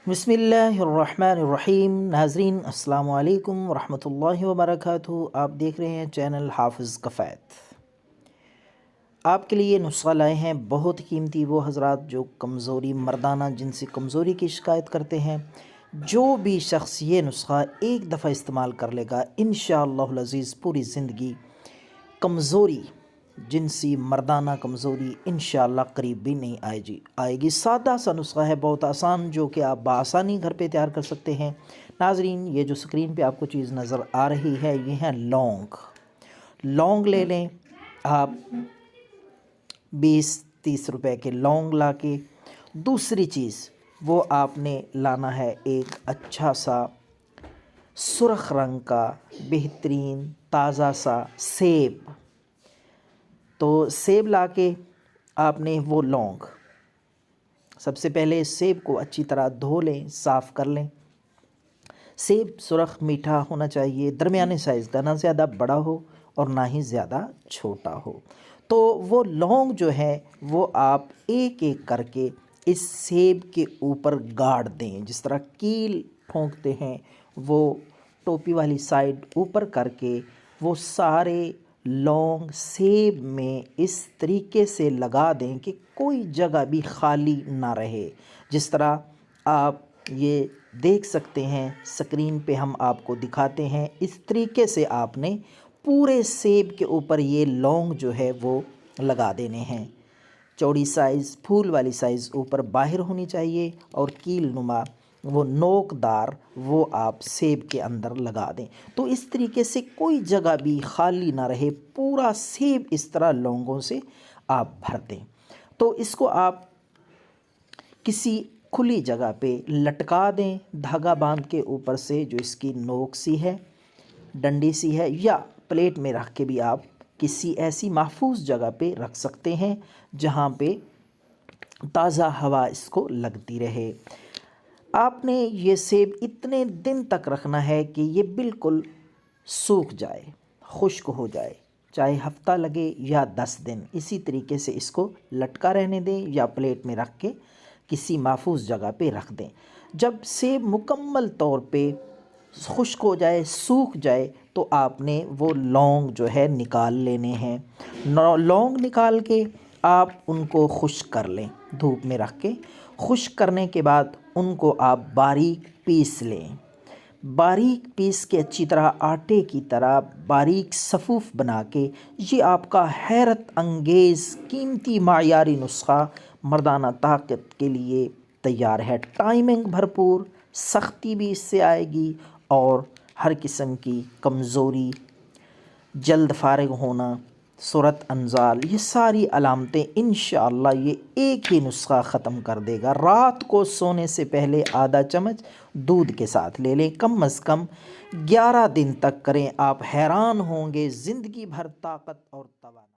بسم اللہ الرحمن الرحیم۔ ناظرین السلام علیکم ورحمۃ اللہ وبرکاتہ۔ آپ دیکھ رہے ہیں چینل حافظ کفایت۔ آپ کے لیے نسخہ لائے ہیں بہت قیمتی، وہ حضرات جو کمزوری، مردانہ جنسی کمزوری کی شکایت کرتے ہیں۔ جو بھی شخص یہ نسخہ ایک دفعہ استعمال کر لے گا انشاءاللہ العزیز پوری زندگی کمزوری، جنسی مردانہ کمزوری انشاءاللہ قریب بھی نہیں آئے گی۔ سادہ سا نسخہ ہے، بہت آسان، جو کہ آپ بآسانی گھر پہ تیار کر سکتے ہیں۔ ناظرین، یہ جو سکرین پہ آپ کو چیز نظر آ رہی ہے یہ ہے لونگ لے لیں آپ 20-30 روپے کے لونگ لا کے۔ دوسری چیز وہ آپ نے لانا ہے ایک اچھا سا سرخ رنگ کا بہترین تازہ سا سیب۔ تو سیب لا کے آپ نے وہ لونگ، سب سے پہلے سیب کو اچھی طرح دھو لیں، صاف کر لیں۔ سیب سرخ میٹھا ہونا چاہیے، درمیانے سائز کا، نہ زیادہ بڑا ہو اور نہ ہی زیادہ چھوٹا ہو۔ تو وہ لونگ جو ہے وہ آپ ایک ایک کر کے اس سیب کے اوپر گاڑ دیں، جس طرح کیل ٹھونکتے ہیں وہ ٹوپی والی سائڈ اوپر کر کے وہ سارے لونگ سیب میں اس طریقے سے لگا دیں کہ کوئی جگہ بھی خالی نہ رہے۔ جس طرح آپ یہ دیکھ سکتے ہیں سکرین پہ ہم آپ کو دکھاتے ہیں، اس طریقے سے آپ نے پورے سیب کے اوپر یہ لونگ جو ہے وہ لگا دینے ہیں۔ چوڑی سائز، پھول والی سائز اوپر باہر ہونی چاہیے اور کیل نما وہ نوک دار وہ آپ سیب کے اندر لگا دیں۔ تو اس طریقے سے کوئی جگہ بھی خالی نہ رہے، پورا سیب اس طرح لونگوں سے آپ بھر دیں۔ تو اس کو آپ کسی کھلی جگہ پہ لٹکا دیں، دھاگا باندھ کے اوپر سے، جو اس کی نوک سی ہے، ڈنڈی سی ہے، یا پلیٹ میں رکھ کے بھی آپ کسی ایسی محفوظ جگہ پہ رکھ سکتے ہیں جہاں پہ تازہ ہوا اس کو لگتی رہے۔ آپ نے یہ سیب اتنے دن تک رکھنا ہے کہ یہ بالکل سوکھ جائے، خشک ہو جائے، چاہے ہفتہ لگے یا 10 دن، اسی طریقے سے اس کو لٹکا رہنے دیں یا پلیٹ میں رکھ کے کسی محفوظ جگہ پہ رکھ دیں۔ جب سیب مکمل طور پہ خشک ہو جائے، سوکھ جائے، تو آپ نے وہ لونگ جو ہے نکال لینے ہیں۔ لونگ نکال کے آپ ان کو خشک کر لیں، دھوپ میں رکھ کے۔ خشک کرنے کے بعد ان کو آپ باریک پیس لیں، باریک پیس کے اچھی طرح آٹے کی طرح باریک صفوف بنا کے یہ آپ کا حیرت انگیز قیمتی معیاری نسخہ مردانہ طاقت کے لیے تیار ہے۔ ٹائمنگ بھرپور، سختی بھی اس سے آئے گی، اور ہر قسم کی کمزوری، جلد فارغ ہونا، صورت انزال، یہ ساری علامتیں انشاءاللہ یہ ایک ہی نسخہ ختم کر دے گا۔ رات کو سونے سے پہلے آدھا چمچ دودھ کے ساتھ لے لیں، کم از کم 11 دن تک کریں، آپ حیران ہوں گے، زندگی بھر طاقت اور توانائی